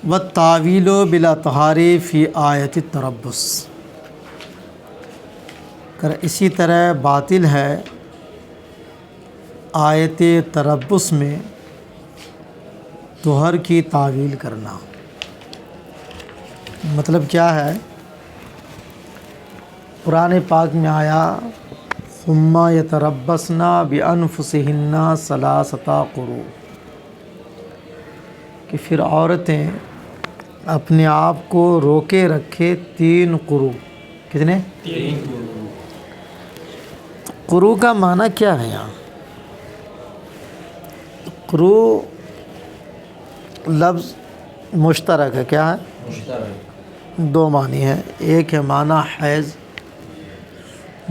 والتاویل بالاطہار فی آیت التربص، اسی طرح باطل ہے آیت تربص میں طہر کی تعویل کرنا۔ مطلب کیا ہے؟ قرآن پاک میں آیا ثم یتربصن بانفسہن ثلاثۃ قروء، کہ پھر عورتیں اپنے آپ کو روکے رکھے 3 قروء۔ کتنے؟ 3 قروء۔ قروء کا معنی کیا ہے یہاں؟ قروء لفظ مشترک ہے، کیا ہے؟ مشترک 2 معنی ہے، ایک ہے معنی حیض،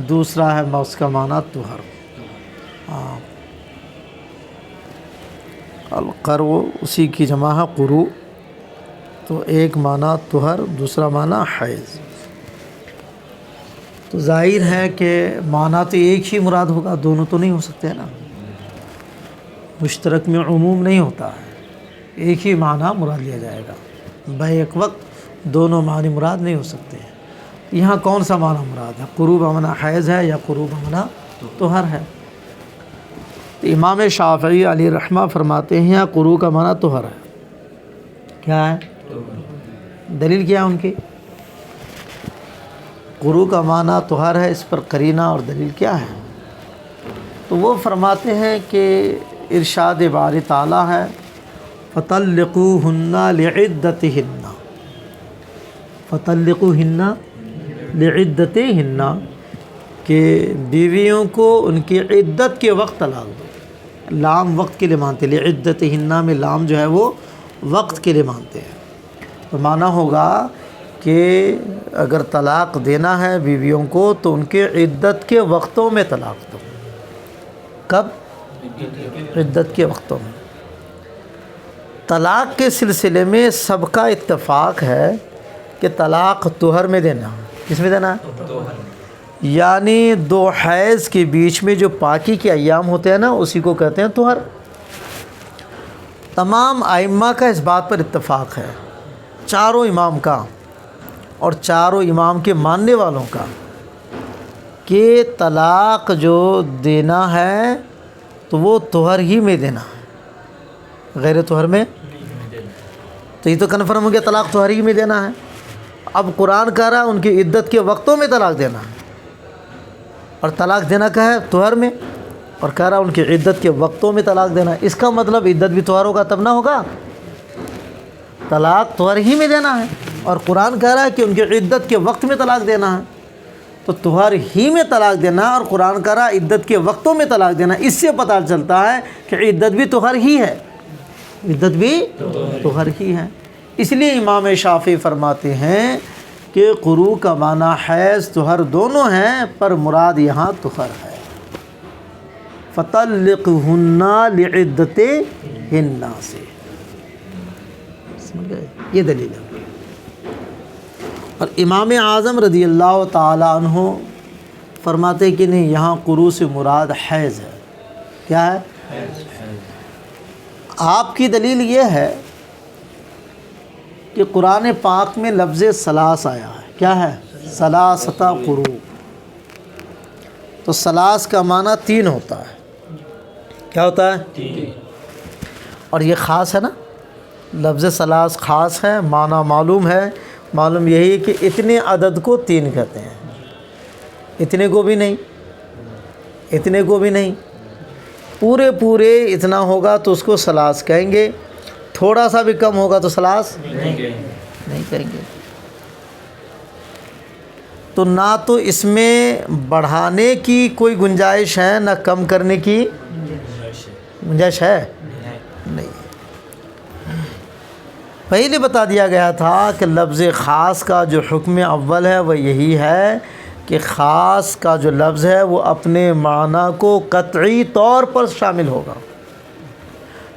دوسرا ہے اس کا معنی طہر۔ القرو اسی کی جمع ہے قروء، تو ایک معنی طہر، دوسرا معنی حیض۔ تو ظاہر ہے کہ معنی تو ایک ہی مراد ہوگا، دونوں تو نہیں ہو سکتے نا، مشترک میں عموم نہیں ہوتا ہے، ایک ہی معنی مراد لیا جائے گا، بیک وقت دونوں معنی مراد نہیں ہو سکتے ہیں۔ یہاں کون سا معنی مراد ہے؟ قروء بمعنی حیض ہے یا قروء بمعنی طہر ہے؟ تو امام شافعی علیہ الرحمہ فرماتے ہیں قروء کا معنی طہر ہے۔ کیا ہے؟ دلیل کیا ہے ان کی؟ قروء کا معنی طہر ہے، اس پر قرینہ اور دلیل کیا ہے؟ تو وہ فرماتے ہیں کہ ارشاد باری تعالیٰ ہے فَطَلِّقُوهُنَّ لِعِدَّتِهِنَّ، فَطَلِّقُوهُنَّ لِعِدَّتِهِنَّ، کہ بیویوں کو ان کی عدت کے وقت طلاق دو۔ لام وقت کے لیے مانتے، لعدتہن میں لام جو ہے وہ وقت کے لیے مانتے ہیں، تو معنی ہوگا کہ اگر طلاق دینا ہے بیویوں کو تو ان کے عدت کے وقتوں میں طلاق دو۔ کب؟ عدت کے وقتوں میں۔ طلاق کے سلسلے میں سب کا اتفاق ہے کہ طلاق طہر میں دینا۔ کس میں دینا ہے؟ یعنی 2 حیض کے بیچ میں جو پاکی کے ایام ہوتے ہیں نا، اسی کو کہتے ہیں طہر۔ تمام ائمہ کا اس بات پر اتفاق ہے، چاروں امام کا اور چاروں امام کے ماننے والوں کا، کہ طلاق جو دینا ہے تو وہ طہر ہی میں دینا ہے، غیر طہر میں۔ تو یہ تو کنفرم ہو گیا طلاق طہر ہی میں دینا ہے۔ اب قرآن کہہ رہا ہے ان کی عدت کے وقتوں میں طلاق دینا ہے، اور طلاق دینا کا ہے طہر میں، اور کہہ رہا ان کی عدت کے وقتوں میں طلاق دینا ہے۔ اس کا مطلب عدت بھی طہر ہوگا تب نہ ہوگا، طلاق طہر ہی میں دینا ہے، اور قرآن کہہ رہا ہے کہ ان کی عدت کے وقت میں طلاق دینا ہے، تو طہر ہی میں طلاق دینا اور قرآن کہہ رہا ہے عدت کے وقتوں میں طلاق دینا۔ اس سے پتہ چلتا ہے کہ عدت بھی طہر ہی ہے، عدت بھی طہر ہی ہے۔ اس لیے امام شافعی فرماتے ہیں کہ قروء کا معنی حیض طہر دونوں ہیں، پر مراد یہاں طہر ہے۔ فَطَلِّقْهُنَّ لِعِدَّتِهِنَّ سے سمجھ گئے؟ یہ دلیل ہے۔ اور امام اعظم رضی اللہ تعالی عنہ فرماتے کہ نہیں، یہاں قروء سے مراد حیض ہے۔ کیا ہے؟ آپ کی دلیل یہ ہے کہ قرآن پاک میں لفظ ثلاث آیا ہے۔ کیا ہے؟ ثلاثۃ قروء۔ تو ثلاث کا معنی 3 ہوتا ہے۔ کیا ہوتا ہے؟ 3۔ اور یہ خاص ہے نا، لفظ ثلاث خاص ہے، معنی معلوم ہے، معلوم یہی کہ اتنے عدد کو 3 کہتے ہیں، اتنے کو بھی نہیں، اتنے کو بھی نہیں، پورے اتنا ہوگا تو اس کو ثلاث کہیں گے، تھوڑا سا بھی کم ہوگا تو ثلاث نہیں کہیں گے۔ تو نہ تو اس میں بڑھانے کی کوئی گنجائش ہے، نہ کم کرنے کی گنجائش ہے، نہیں۔ پہلے بتا دیا گیا تھا کہ لفظ خاص کا جو حکم اول ہے وہ یہی ہے کہ خاص کا جو لفظ ہے وہ اپنے معنی کو قطعی طور پر شامل ہوگا،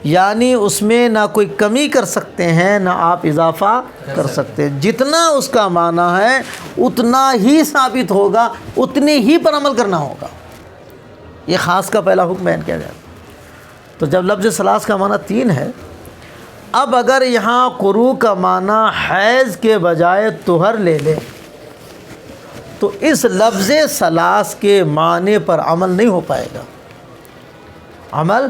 یعنی اس میں نہ کوئی کمی کر سکتے ہیں نہ آپ اضافہ کر سکتے ہیں، جتنا اس کا معنی ہے اتنا ہی ثابت ہوگا، اتنے ہی پر عمل کرنا ہوگا۔ یہ خاص کا پہلا حکم بیان کیا جائے۔ تو جب لفظ ثلاث کا معنی 3 ہے، اب اگر یہاں قروء کا معنی حیض کے بجائے طہر لے لیں تو اس لفظ ثلاث کے معنی پر عمل نہیں ہو پائے گا، عمل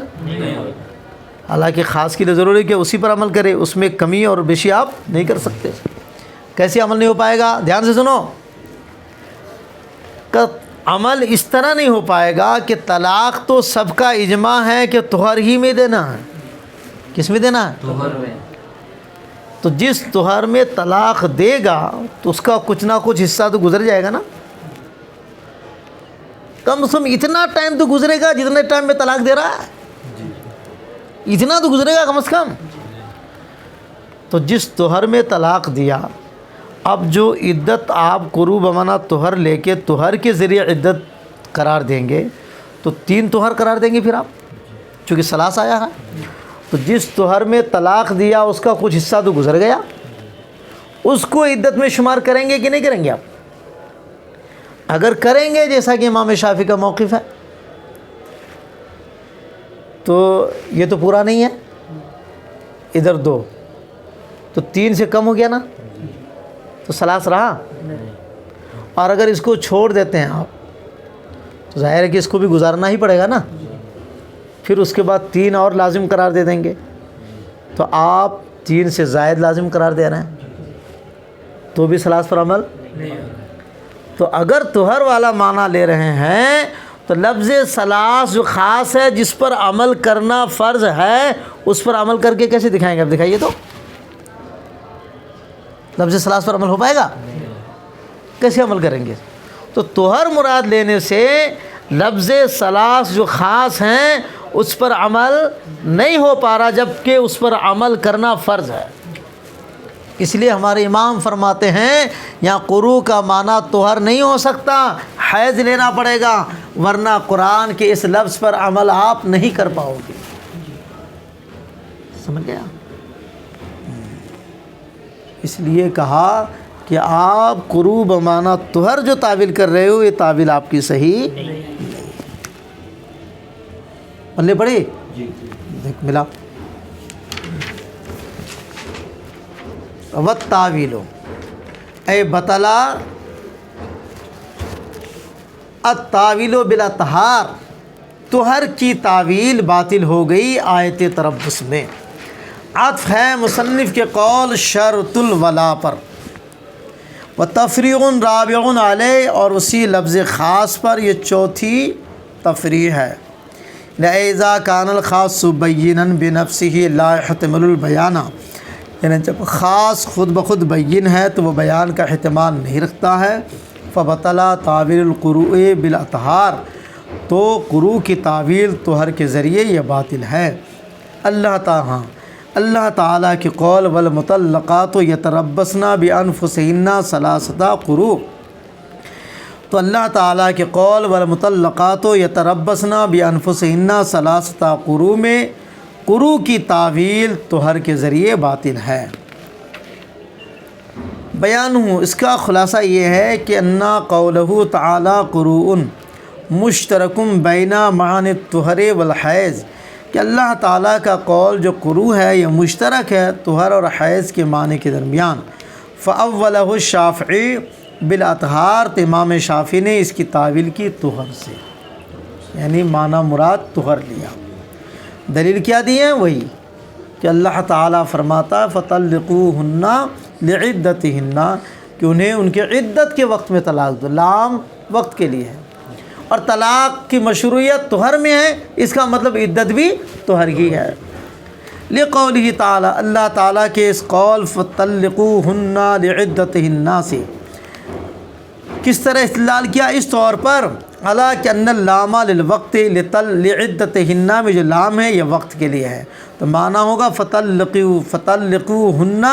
حالانکہ خاص کے لیے ضروری ہے کہ اسی پر عمل کرے، اس میں کمی اور بیشی آپ نہیں کر سکتے۔ کیسے عمل نہیں ہو پائے گا؟ دھیان سے سنو، کہ عمل اس طرح نہیں ہو پائے گا کہ طلاق تو سب کا اجماع ہے کہ طہر ہی میں دینا ہے۔ کس میں دینا ہے؟ طہر میں۔ تو جس طہر میں طلاق دے گا تو اس کا کچھ نہ کچھ حصہ تو گزر جائے گا نا، کم سے کم اتنا ٹائم تو گزرے گا جتنے ٹائم میں طلاق دے رہا ہے، اتنا تو گزرے گا کم از کم۔ تو جس طہر میں طلاق دیا، اب جو عدت آپ قروء بمعنی طہر لے کے طہر کے ذریعے عدت قرار دیں گے تو 3 طہر قرار دیں گے پھر آپ، چونکہ ثلاث آیا ہے۔ تو جس طہر میں طلاق دیا اس کا کچھ حصہ تو گزر گیا، اس کو عدت میں شمار کریں گے کہ نہیں کریں گے آپ؟ اگر کریں گے جیسا کہ امام شافعی کا موقف ہے تو یہ تو پورا نہیں ہے، ادھر 2 تو 3 سے کم ہو گیا نا، تو ثلاث رہا۔ اور اگر اس کو چھوڑ دیتے ہیں آپ تو ظاہر ہے کہ اس کو بھی گزارنا ہی پڑے گا نا، پھر اس کے بعد 3 اور لازم قرار دے دیں گے، تو آپ 3 سے زائد لازم قرار دے رہے ہیں تو بھی ثلاث پر عمل۔ تو اگر طہر والا معنی لے رہے ہیں تو لفظ ثلاث جو خاص ہے جس پر عمل کرنا فرض ہے اس پر عمل کر کے کیسے دکھائیں گے؟ اب دکھائیے تو، لفظ ثلاث پر عمل ہو پائے گا؟ کیسے عمل کریں گے؟ تو طہر مراد لینے سے لفظ ثلاث جو خاص ہیں اس پر عمل نہیں ہو پا رہا، جبکہ اس پر عمل کرنا فرض ہے۔ اس لیے ہمارے امام فرماتے ہیں یہاں قروء کا معنی طہر نہیں ہو سکتا، حیض لینا پڑے گا، ورنہ قرآن کے اس لفظ پر عمل آپ نہیں کر پاؤ گے۔ سمجھ گیا؟ اس لیے کہا کہ آپ قروء بمعنی طہر جو تعویل کر رہے ہو یہ تعویل آپ کی صحیح نہیں۔ پلے پڑی؟ دیکھ ملا۔ والتاویل اے بطلا التاویل بلا طہار، طہر کی تعویل باطل ہو گئی آیت تربص میں۔ عطف ہے مصنف کے قول شرط الولا پر، وتفریع رابع علیہ، اور اسی لفظ خاص پر یہ چوتھی تفریع ہے۔ لئذا کان الخاص بینا بنفسہ لا يحتمل البیان، یعنی جب خاص خود بخود بین ہے تو وہ بیان کا احتمال نہیں رکھتا ہے۔ فبطلا تعویل القروء بالاطہار، تو قروء کی تعویل طہر کے ذریعے یہ باطل ہے۔ اللہ تعالیٰ کے قول والمطلقات یتربصن بانفسہن ثلاثۃ قروء، تو اللہ تعالیٰ کے قول والمطلقات یتربصن بانفسہن ثلاثۃ قروء میں قروء کی تعویل طہر کے ذریعے باطل ہے۔ بیان ہوں اس کا خلاصہ یہ ہے کہ انا قولہ تعالی قروء مشترک بین معانی الطہر والحیض، کہ اللہ تعالیٰ کا قول جو قروء ہے یہ مشترک ہے طہر اور حیض کے معنی کے درمیان۔ فاولہ الشافعی بالاطہار، تو امام شافعی نے اس کی تعویل کی طہر سے، یعنی معنی مراد طہر لیا۔ دلیل کیا دی ہے؟ وہی کہ اللہ تعالیٰ فرماتا فطلقوہن لعدتہن، کہ انہیں ان کے عدت کے وقت میں طلاق دو، لام وقت کے لیے ہے، اور طلاق کی مشروعیت طہر میں ہے، اس کا مطلب عدت بھی طہر ہی ہے۔ لقولہ تعالیٰ، اللہ تعالیٰ کے اس قول فطلقوہن لعدتہن سے کس طرح استدلال کیا؟ اس طور پر علا کہ ان اللام للوقت لعدتہن میں جو لام ہے یہ وقت کے لیے ہے، تو معنی ہوگا فطلقوہن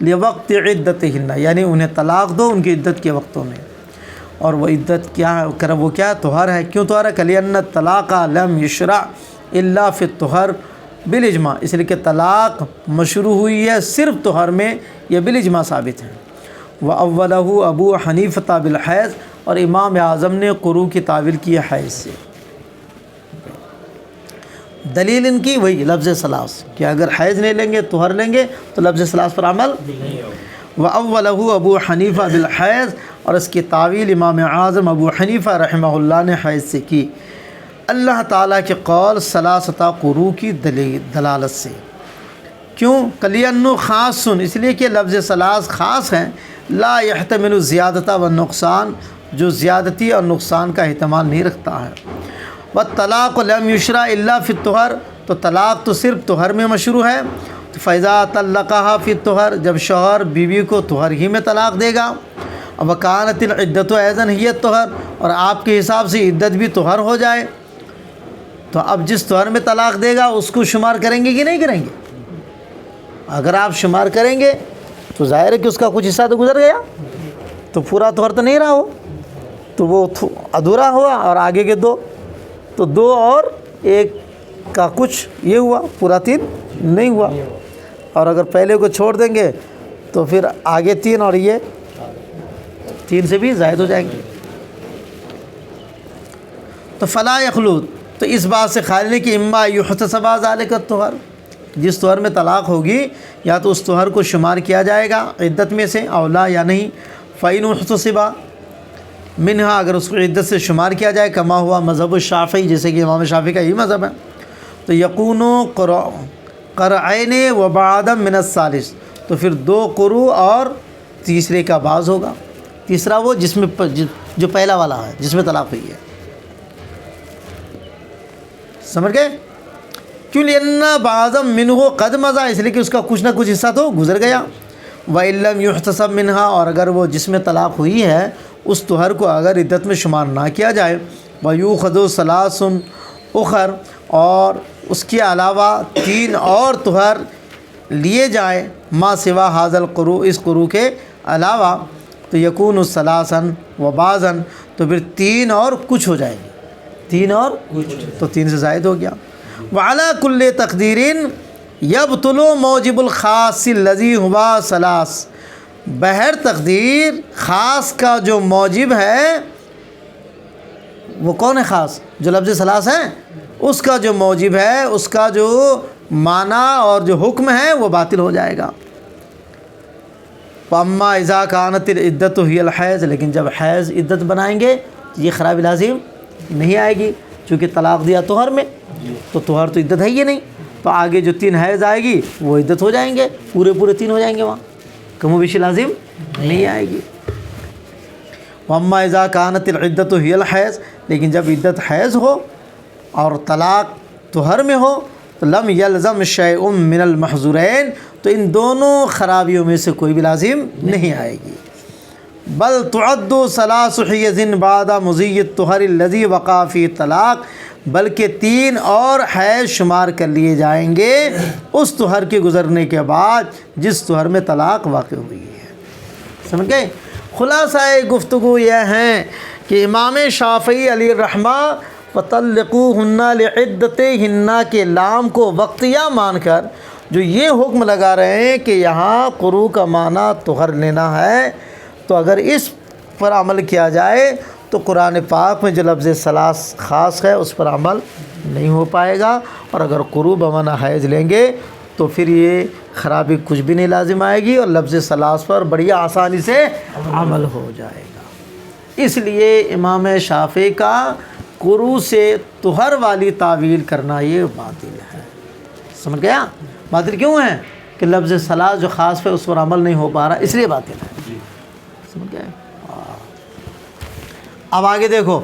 لوقت عدتہن، یعنی انہیں طلاق دو ان کی عدت کے وقتوں میں، اور وہ عدت کیا ہے؟ وہ کیا طہر ہے۔ کیوں طہر ہے؟ لأن الطلاق لم یشرع الا فی الطہر بالاجماع، اس لیے کہ طلاق مشروع ہوئی ہے صرف طہر میں، یہ بالاجماع ثابت ہے۔ وَأَوَّلَهُ ابو حنیفہ بالحیض، اور امام اعظم نے قروء کی تعویل کی ہے حیض سے۔ دلیل ان کی وہی لفظ ثلاث کہ اگر حیض نہیں لیں گے طہر لیں گے تو لفظ ثلاث پر عمل وَأَوَّلَهُ ابو حنیفہ بالحیض، اور اس کی تعویل امام اعظم ابو حنیفہ رحمہ اللہ نے حیض سے کی اللہ تعالیٰ کے قول ثلاثۃ قروء کی دلالت سے۔ کیوں؟ لِأَنَّهُ خاصٌ، اس لیے کہ لفظ ثلاث خاص ہیں، لا يحتمل الزیادۃ والنقصان، جو زیادتی اور نقصان کا احتمال نہیں رکھتا ہے۔ والطلاق لم یشرع الا فی الطہر، تو طلاق تو صرف طہر میں مشروع ہے۔ فَإِذَا طَلَّقَهَا فِي الطہر، جب شوہر بیوی کو طہر ہی میں طلاق دے گا۔ وَكَانَتِ الْعِدَّةُ أَيْضًا هِيَ الطہر، اور آپ کے حساب سے عدت بھی طہر ہو جائے، تو اب جس طہر میں طلاق دے گا اس کو شمار کریں گے کہ نہیں کریں گے؟ اگر آپ شمار کریں گے تو ظاہر ہے کہ اس کا کچھ حصہ تو گزر گیا، تو پورا طہر تو نہیں رہا ہو، تو وہ ادھورا ہوا، اور آگے کے دو، تو دو اور ایک کا کچھ یہ ہوا، پورا تین نہیں ہوا۔ اور اگر پہلے کو چھوڑ دیں گے تو پھر آگے تین اور یہ تین سے بھی زائد ہو جائیں گے۔ تو فلا یخلو، تو اس بات سے خالی نہیں کہ اما یحتسب ذلک الطہر، جس طہر میں طلاق ہوگی یا تو اس طہر کو شمار کیا جائے گا عدت میں سے، اولا یا نہیں۔ فإن احتسب منہا، اگر اس کو عدت سے شمار کیا جائے، کما ہوا مذہب الشافعی، جیسے کہ امام شافعی کا یہی مذہب ہے، تو یکون قرعین و بعضا من الثالث، تو پھر دو قروء اور تیسرے کا بعض ہوگا، تیسرا وہ جس میں جو پہلا والا ہے جس میں طلاق ہوئی ہے، سمجھ گئے؟ کیوں؟ لأن بعضا منہ قد مضى، اس لیے کہ اس کا کچھ نہ کچھ حصہ تو گزر گیا۔ وإن لم يحتسب منہا، اور اگر وہ جس میں طلاق ہوئی ہے اس طہر کو اگر عدت میں شمار نہ کیا جائے، وَيُؤْخَذُ ثَلَاثٌ اخر، اور اس کے علاوہ تین اور طہر لیے جائیں، ما سوا هذا القروء، اس قروء کے علاوہ، تو یکون ثلاثا و بعضا، تو پھر تین اور کچھ ہو جائے گی، تین اور کچھ، تو تین سے زائد ہو گیا۔ وعلى كل تقدیر یبطل موجب الخاص الذی هو ثلاث، بہر تقدیر خاص کا جو موجب ہے وہ کون ہے؟ خاص جو لفظ ثلاث ہے، اس کا جو موجب ہے، اس کا جو معنی اور جو حکم ہے وہ باطل ہو جائے گا۔ فاما اذا كانت العدۃ هي الحیض، لیکن جب حیض عدت بنائیں گے تو یہ خرابی لازم نہیں آئے گی، چونکہ طلاق دیا طہر میں، تو طہر تو عدت ہے ہی نہیں، تو آگے جو تین حیض آئے گی وہ عدت ہو جائیں گے، پورے تین ہو جائیں گے، وہاں کم و بیشی لازم نہیں آئے گی۔ واما اذا كانت العدۃ هي الحیض، لیکن جب عدت حیض ہو اور طلاق طہر میں ہو، تو لم یلزم شیء من المحظورین، تو ان دونوں خرابیوں میں سے کوئی بھی لازم نہیں آئے گی۔ بل تعد ثلاث حیض بعد مضی الطہر الذی وقع فی الطلاق، بلکہ تین اور حیض شمار کر لیے جائیں گے اس طہر کے گزرنے کے بعد جس طہر میں طلاق واقع ہوئی ہے۔ سمجھ گئے؟ خلاصہ گفتگو یہ ہے کہ امام شافعی علیہ الرحمہ فطلقوہن لعدتہن کے لام کو وقتیہ مان کر جو یہ حکم لگا رہے ہیں کہ یہاں قروء کا معنی طہر لینا ہے، تو اگر اس پر عمل کیا جائے تو قرآن پاک میں جو لفظ ثلاث خاص ہے اس پر عمل نہیں ہو پائے گا، اور اگر قروء بمعنی حیض لیں گے تو پھر یہ خرابی کچھ بھی نہیں لازم آئے گی، اور لفظ ثلاث پر بڑی آسانی سے عمل ہو جائے گا۔ اس لیے امام شافعی کا قروء سے طہر والی تعویل کرنا یہ باطل ہے۔ سمجھ گیا؟ باطل کیوں ہے؟ کہ لفظ ثلاث جو خاص ہے اس پر عمل نہیں ہو پا رہا، اس لیے باطل ہے۔ سمجھ گئے؟ اب آگے دیکھو،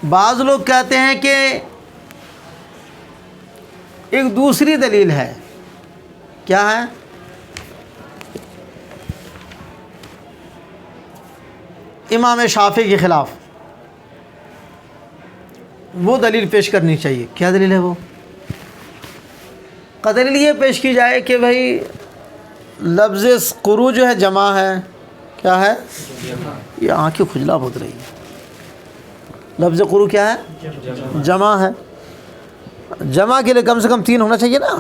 بعض لوگ کہتے ہیں کہ ایک دوسری دلیل ہے، کیا ہے؟ امام شافعی کے خلاف وہ دلیل پیش کرنی چاہیے۔ کیا دلیل ہے وہ؟ دلیل یہ پیش کی جائے کہ بھائی لفظ قروء جو ہے جمع ہے، کیا ہے؟ یہ آنکھیں کھجلا بہت رہی ہے۔ لفظ قروء کیا ہے؟ جمع ہے۔ جمع کے لیے کم سے کم تین ہونا چاہیے نا،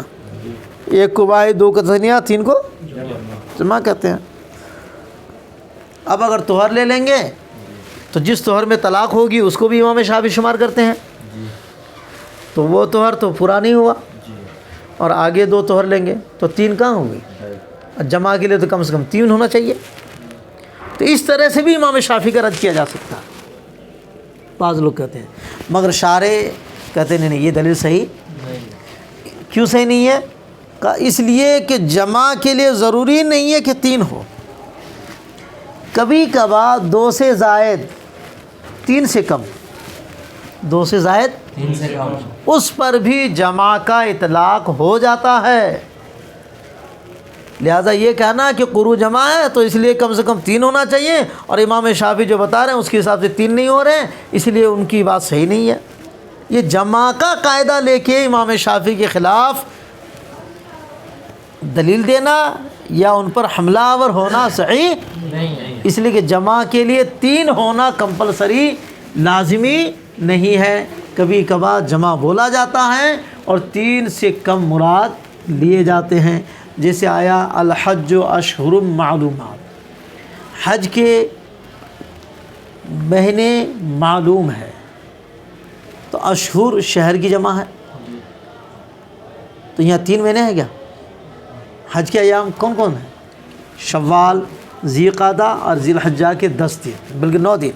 ایک کو واحد، دو کو تثنیہ، تین کو جمع کہتے ہیں۔ اب اگر طہر لے لیں گے تو جس طہر میں طلاق ہوگی اس کو بھی امام شافعی شمار کرتے ہیں، تو وہ توہر تو پورا نہیں ہوا، جی اور آگے 2 توہر لیں گے تو 3 کہاں ہوگی؟ ہے جمع کے لیے تو کم سے کم 3 ہونا چاہیے۔ تو اس طرح سے بھی امام شافعی کا رد کیا جا سکتا ہے۔ بعض لوگ کہتے ہیں، مگر شارح کہتے ہیں نہیں یہ دلیل صحیح نہیں کیوں صحیح نہیں ہے؟ اس لیے کہ جمع کے لیے ضروری نہیں ہے کہ 3 ہو، کبھی کبھار 2 سے زائد 3 سے کم، 2 سے زائد 3 سے کم اس پر بھی جمع کا اطلاق ہو جاتا ہے۔ لہٰذا یہ کہنا کہ قروء جمع ہے تو اس لیے کم سے کم 3 ہونا چاہیے، اور امام شافعی جو بتا رہے ہیں اس کے حساب سے 3 نہیں ہو رہے ہیں، اس لیے ان کی بات صحیح نہیں ہے۔ یہ جمع کا قاعدہ لے کے امام شافعی کے خلاف دلیل دینا یا ان پر حملہ آور ہونا صحیح، نہیں اس لیے کہ جمع کے لیے 3 ہونا کمپلسری لازمی نہیں ہے، کبھی کبھار جمع بولا جاتا ہے اور 3 سے کم مراد لیے جاتے ہیں، جیسے آیا الحج اشہر معلومات، حج کے مہینے معلوم ہے، تو اشہر شہر کی جمع ہے، تو یہاں 3 مہینے ہیں کیا؟ حج کے ایام کون کون ہیں؟ شوال، ذی قعدہ اور ذی الحجہ کے 10 دن، بلکہ 9 دن،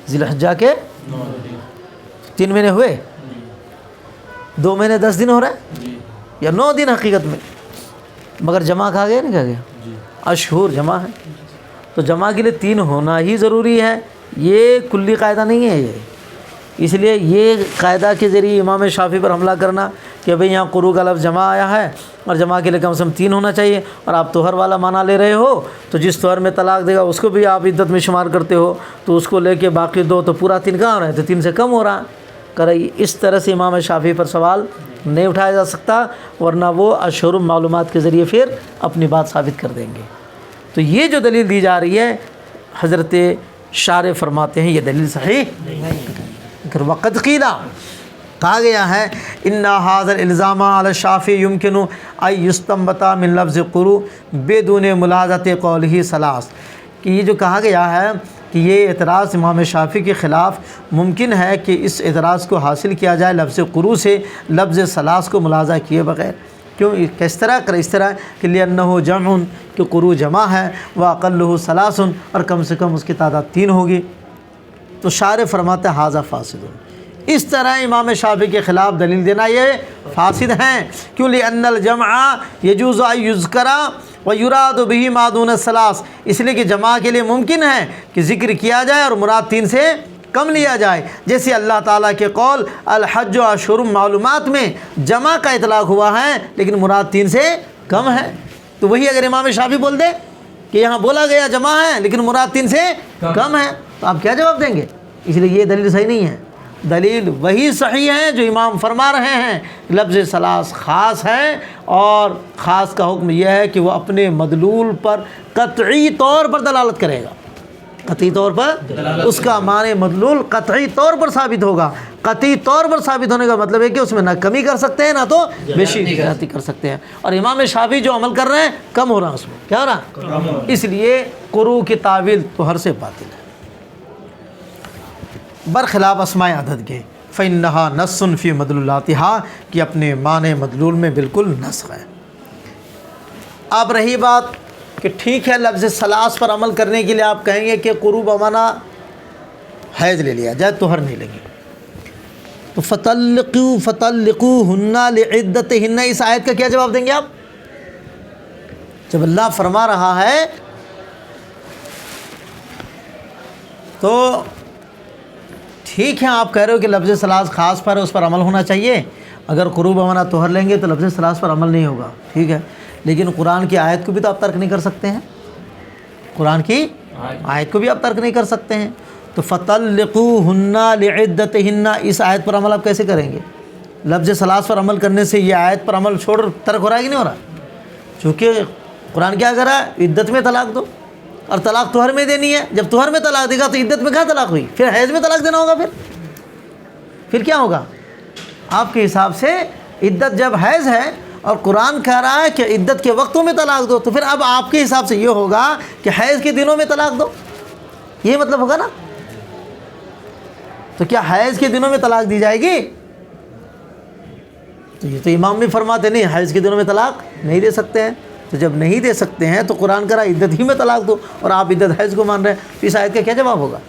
ذی الحجہ کے 3 مہینے ہوئے، 2 مہینے 10 دن ہو رہے ہیں جی یا 9 دن حقیقت میں، مگر جمع کہا گیا نہیں کہا گیا؟ جی اشہر جمع ہے، تو جمع کے لیے 3 ہونا ہی ضروری ہے، یہ کلی قاعدہ نہیں ہے یہ۔ اس لیے یہ قاعدہ کے ذریعے امام شافعی پر حملہ کرنا کہ بھئی یہاں قروء کا لفظ جمع آیا ہے اور جمع کے لیے کم سے کم 3 ہونا چاہیے، اور آپ توہر والا معنی لے رہے ہو، تو جس توہر میں طلاق دے گا اس کو بھی آپ عدت میں شمار کرتے ہو، تو اس کو لے کے باقی 2 تو پورا 3 کہاں ہو رہا ہے؟ تو 3 سے کم ہو رہا ہے۔ اس طرح سے امام شافعی پر سوال نہیں اٹھایا جا سکتا، ورنہ وہ اشہر معلومات کے ذریعے پھر اپنی بات ثابت کر دیں گے۔ تو یہ جو دلیل دی جا رہی ہے، حضرت شارح فرماتے ہیں یہ دلیل صحیح اگر وقت قیلا کہا گیا ہے ان هذا الالزام علی الشافعی يمكن ان يستنبط من لفظ قروء بدون ملاحظۃ قوله ثلاث، کہ یہ جو کہا گیا ہے کہ یہ اعتراض امام شافعی کے خلاف ممکن ہے کہ اس اعتراض کو حاصل کیا جائے لفظ قروء سے لفظ ثلاث کو ملاحظہ کیے بغیر۔ کیوں؟ کس طرح کر اس طرح کہ لأنه جمع، کہ قروء جمع ہے، واقلہ ثلاث، اور کم سے کم اس کی تعداد 3 ہوگی۔ تو شارح فرماتے ہیں ھذا فاسد، اس طرح امام شافعی کے خلاف دلیل دینا یہ فاسد ہیں۔ کیوں؟ لأن الجمع يجوز ان يذكر ويراد به ما دون الثلاث، اس لیے کہ جمع کے لیے ممکن ہے کہ ذکر کیا جائے اور مراد 3 سے کم لیا جائے، جیسے اللہ تعالیٰ کے قول الحج اشہر معلومات میں جمع کا اطلاق ہوا ہے لیکن مراد 3 سے کم ہے۔ تو وہی اگر امام شافعی بول دے کہ یہاں بولا گیا جمع ہے لیکن مراد 3 سے کم ہے، تو آپ کیا جواب دیں گے؟ اس لیے یہ دلیل صحیح نہیں ہے۔ دلیل وہی صحیح ہے جو امام فرما رہے ہیں، لفظ ثلاث خاص ہے، اور خاص کا حکم یہ ہے کہ وہ اپنے مدلول پر قطعی طور پر دلالت کرے گا، قطعی طور پر اس کا معنی مدلول قطعی طور پر ثابت ہوگا۔ قطعی طور پر ثابت ہونے کا مطلب ہے کہ اس میں نہ کمی کر سکتے ہیں نہ تو بیشی زیادتی کر سکتے ہیں، اور امام شافعی جو عمل کر رہے ہیں کم ہو رہا ہے، اس میں کیا ہو رہا ہے؟ اس لیے قروء کی تعویل تو ہر سے باطل ہے، برخلاف اسماء عدد کے۔ فإنها نص فی مدلولاتها، کہ اپنے معنی مدلول میں بالکل نسخ ہے۔ اب رہی بات کہ ٹھیک ہے لفظ ثلاث پر عمل کرنے کے لیے آپ کہیں گے کہ قروء بمعنی حیض لے لیا جائے، طہر نہیں لگے، تو فطلقوهن لعدتهن، اس آیت کا کیا جواب دیں گے آپ؟ جب اللہ فرما رہا ہے تو ٹھیک ہے آپ کہہ رہے ہو کہ لفظ ثلاث خاص پر ہے، اس پر عمل ہونا چاہیے، اگر قروء بمعنی طہر لیں گے تو لفظ ثلاث پر عمل نہیں ہوگا، ٹھیک ہے، لیکن قرآن کی آیت کو بھی تو آپ ترک نہیں کر سکتے ہیں، قرآن کی آیت کو بھی آپ ترک نہیں کر سکتے ہیں، تو فطلقوهن لعدتهن، اس آیت پر عمل آپ کیسے کریں گے؟ لفظ ثلاث پر عمل کرنے سے یہ آیت پر عمل چھوڑ ترک ہو رہا ہے کہ نہیں ہو رہا؟ چونکہ قرآن کیا کر رہا ہے؟ عدت میں طلاق دو، اور طلاق طہر میں دینی ہے، جب طہر میں طلاق دے گا تو عدت میں کہاں طلاق ہوئی؟ پھر حیض میں طلاق دینا ہوگا، پھر کیا ہوگا؟ آپ کے حساب سے عدت جب حیض ہے اور قرآن کہہ رہا ہے کہ عدت کے وقتوں میں طلاق دو، تو پھر اب آپ کے حساب سے یہ ہوگا کہ حیض کے دنوں میں طلاق دو، یہ مطلب ہوگا نا؟ تو کیا حیض کے دنوں میں طلاق دی جائے گی؟ تو یہ تو امام بھی فرماتے نہیں حیض کے دنوں میں طلاق نہیں دے سکتے ہیں، تو جب نہیں دے سکتے ہیں تو قرآن کہہ رہا ہے عدت ہی میں طلاق دو، اور آپ عدت حیض کو مان رہے ہیں، تو اس آیت کا کیا جواب ہوگا؟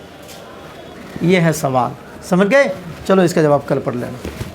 یہ ہے سوال، سمجھ گئے؟ چلو اس کا جواب کل پڑھ لینا۔